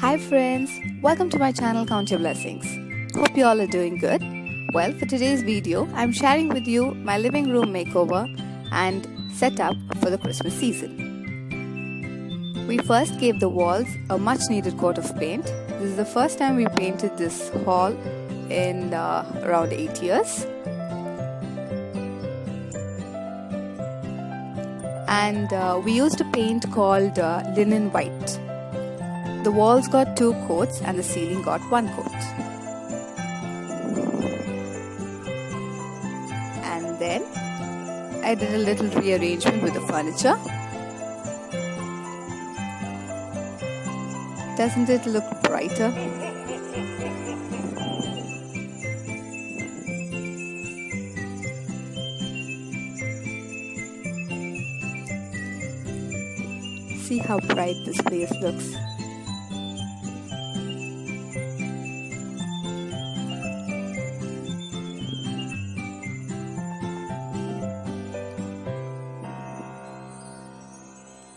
Hi friends, welcome to my channel Count Your Blessings. Hope you all are doing good. Well, for today's video, I'm sharing with you my living room makeover and setup for the Christmas season. We first gave the walls a much needed coat of paint. This is the first time we painted this hall in around 8 years. And we used a paint called linen white. The walls got 2 coats and the ceiling got 1 coat. And then I did a little rearrangement with the furniture. Doesn't it look brighter? See how bright this place looks.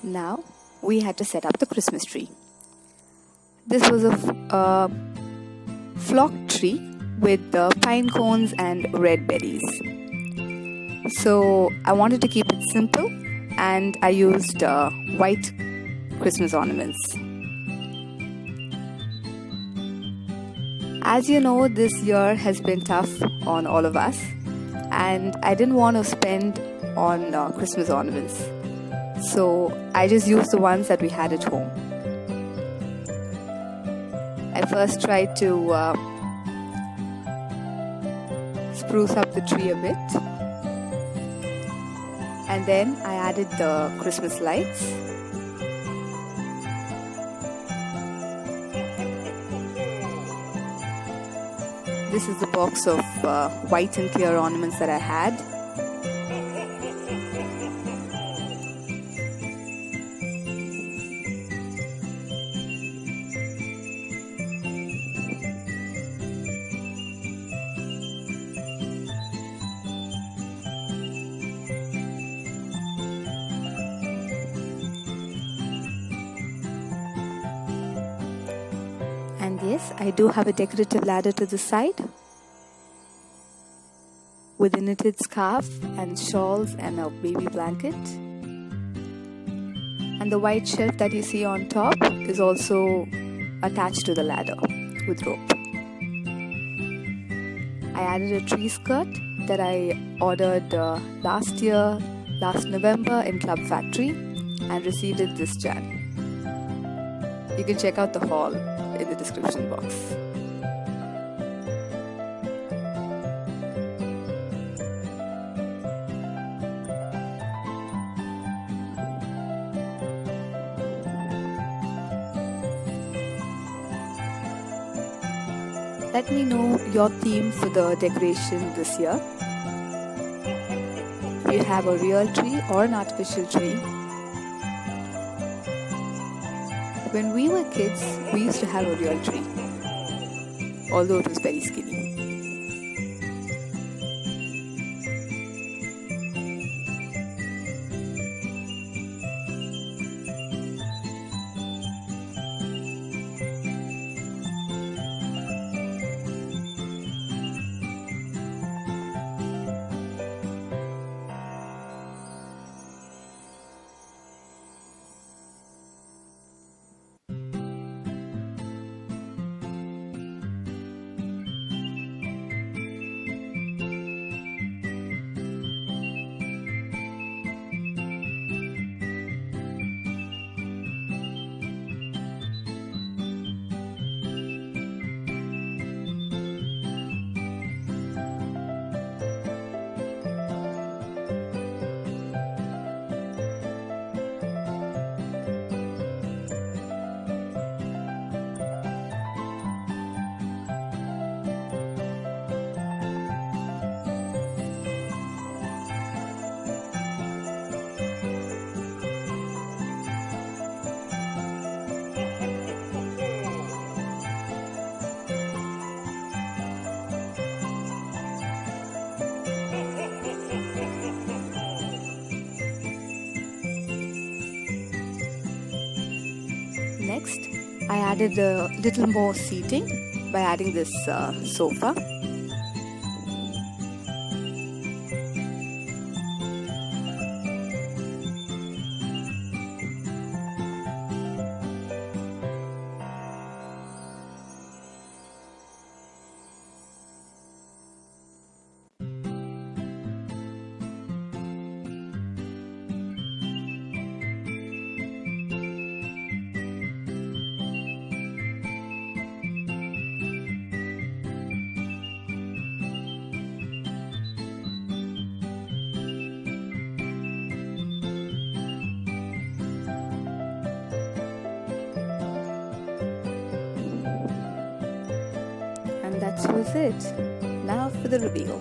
Now we had to set up the Christmas tree. This was a flock tree with pine cones and red berries. So I wanted to keep it simple and I used white Christmas ornaments. As you know, this year has been tough on all of us and I didn't want to spend on Christmas ornaments. So I just used the ones that we had at home. I first tried to spruce up the tree a bit. And then I added the Christmas lights. This is the box of white and clear ornaments that I had. And yes, I do have a decorative ladder to the side with a knitted scarf and shawls and a baby blanket. And the white shelf that you see on top is also attached to the ladder with rope. I added a tree skirt that I ordered last November in Club Factory and received it this Jan. You can check out the haul in the description box. Let me know your theme for the decoration this year. If you have a real tree or an artificial tree. When we were kids, we used to have a real tree, although it was very skinny. Next, I added a little more seating by adding this sofa. And that was it. Now for the reveal.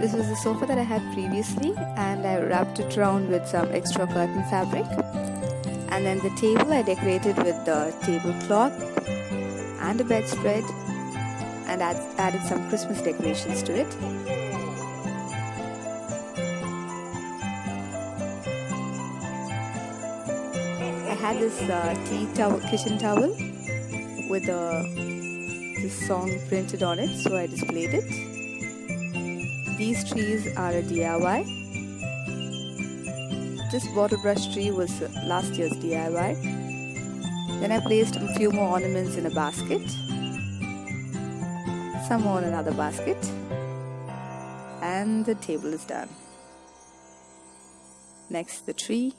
This was the sofa that I had previously, and I wrapped it around with some extra curtain fabric. And then the table I decorated with the tablecloth and a bedspread, and added some Christmas decorations to it. I had this kitchen towel with this song printed on it, so I displayed it. These trees are a DIY. This bottle brush tree was last year's DIY. Then I placed a few more ornaments in a basket, some more in another basket, and the table is done. Next, the tree.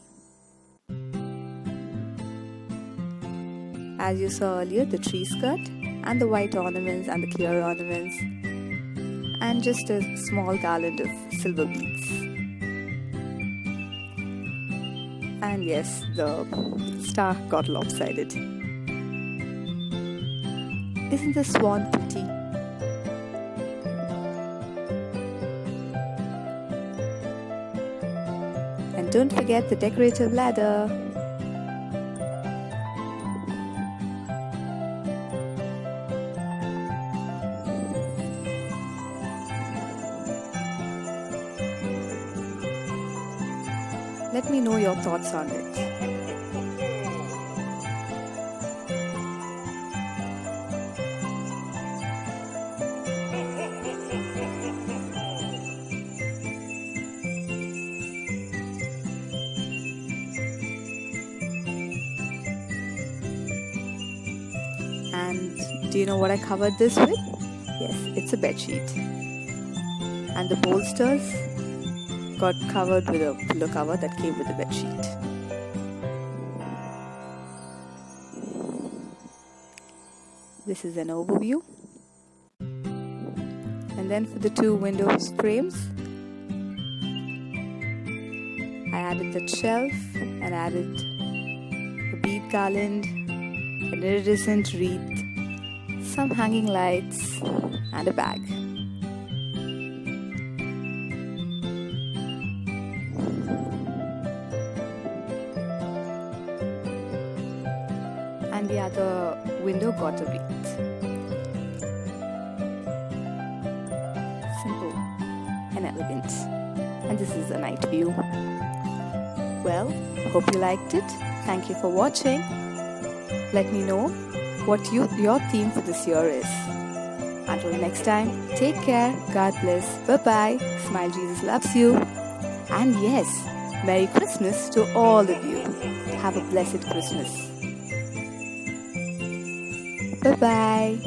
As you saw earlier, the tree skirt and the white ornaments and the clear ornaments, and just a small garland of silver beads. And yes, the star got lopsided. Isn't the swan pretty? And don't forget the decorative ladder. Let me know your thoughts on it. And do you know what I covered this with? Yes, it's a bedsheet. And the bolsters got covered with a pillow cover that came with the bedsheet. This is an overview. And then for the two window frames, I added the shelf and added a bead garland, an iridescent wreath, some hanging lights, and a bag. And the other window got a wreath. Simple and elegant. And this is a night view. Well, hope you liked it. Thank you for watching. Let me know what your theme for this year is. Until next time, take care, God bless, bye-bye, smile, Jesus loves you. And yes, Merry Christmas to all of you. Have a blessed Christmas. Bye-bye.